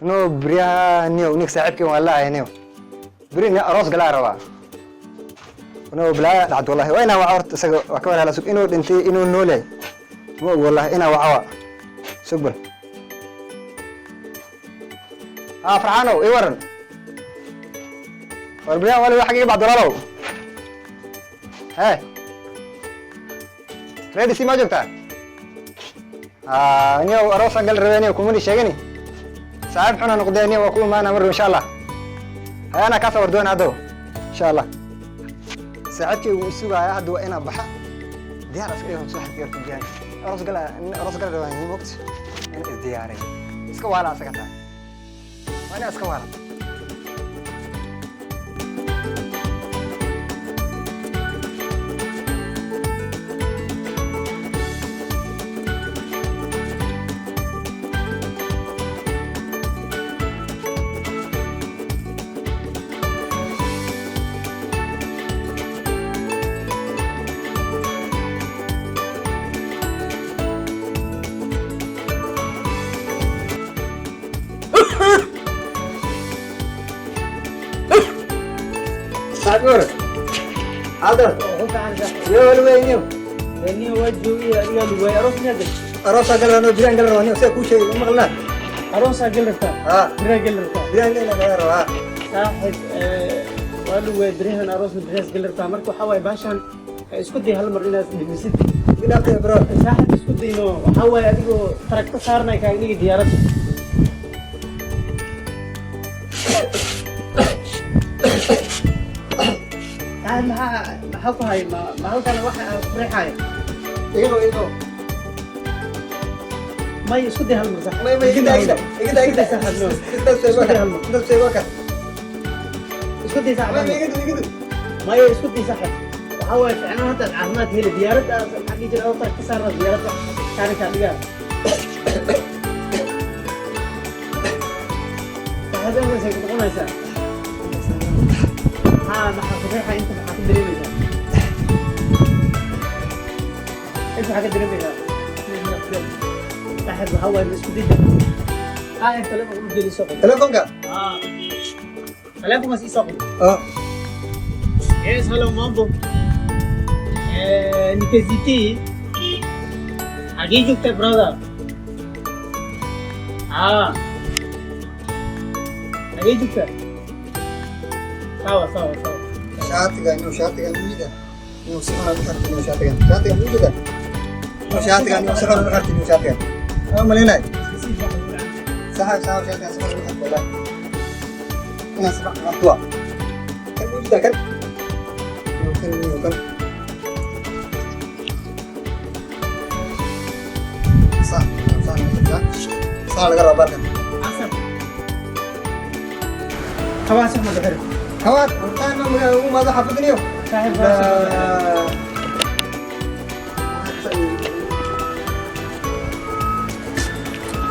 No بريها نيو نيك صاحبك والله نيو برينا أروس قلا روا no بلا عبد والله وين هو عورت وكمان على سوق إنه أنت إنه نولي مو والله إنه وعوا سقبل فرحانو إيه ورن وربنا ولا حاجة بعد رالو هاي ريدي سي ما جبتها نيو أروس قال رباني وكموني شاقني صاحب حنا نقداني وأكون معنا مرة إن شاء الله أنا كاسة وردون هذا إن شاء الله ساعتي وسوق على هذا وأنا بحق ديار أسكريهم صاحب كير تجاني أروس قال رباني وقت أنا إزدياري إسكوالا سكتها وأنا إسكوالا Sagur, Alder, yo luwe niyo. Ini wajui ya luwe arosnya deh. Aros agal no bilang gal niyo saya kushe magla. Aros agel rata. Biragel rata. Bilang gal rawa. Sahib waluwe birihan aros biras gel rata marku hawai bashan isku day hal mar inaad dhimisid. Bilang bro. Sahib isku day no hawai adigo tarakta saarnay ka inigi diyaarad. maxaa ku hay ma halkan waxa reexay Igo may isku day hal mar sax may igida saxno inta seewaka isku day sax may isku day sax waxa way ficnaan hadda caafimaad heli diyaarad xaqii jir awta ka saar diyaarad taani ka dhiga hada ma say ku qonaysa maxaa ku reexay inta maxaa ku dareemaysaa انت حاجه دريميها واحد هو اسمه دي انت لما قلت لي سوق telefonka خليكم مسي سوق yes hello mambo نيكزيتي اجي جبت brother اجي جبت sawa shaatiga wiida inuu si xun u xirtay shaatiga wiida shaatiga inuu si xun u xirtay shaatiga malinay saxa shaatiga si xun u xirtay ina sabaq qatwa kan wiida kan صح laga rabaa kan خلاص احنا بحر خلاص انا ماذا حفظني صاحب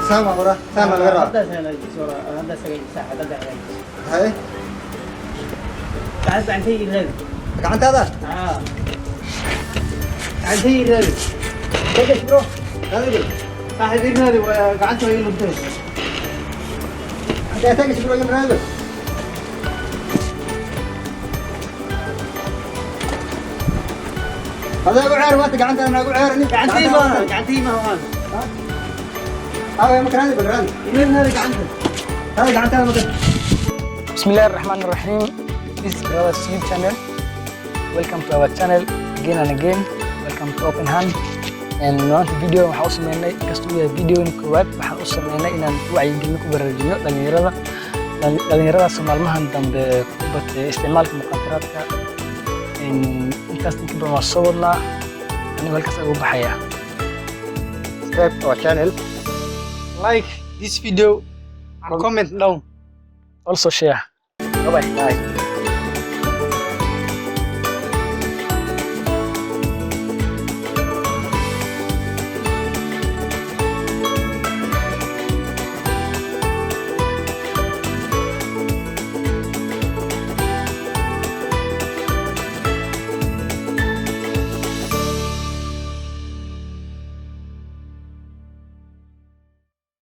سامع ورا سامع ورا هذا سجل ساعة هذا هاي تعال عن شيء غير عن هذا عن شيء غير كيف برو هذا صاحب هذا وقعدت وهي ممتاز انت تاجي برو يوم هذا هذا أقول عير واتق عندنا أنا أقول عير إني قعدتي ما هو هذا مكان هذا بالران من هذا عندك هذا عندنا مكان بسم الله الرحمن الرحيم. This is Brothers YouTube channel. Welcome to our channel again and again. Welcome to Open Hand. And maanta video waxaan u sameynay kastuu yahay videoin koowaad waxaan u sameynay inaan wacyigelin ku baraarujino dhalinyarada maalmahan dambe ku batay isticmaalka muqaadaraadka intaas inta badan waa soo wadnaa anigu halkaas ugu baxaya. subscribe to our channel, like this video and comment down. Also share. Bye bye.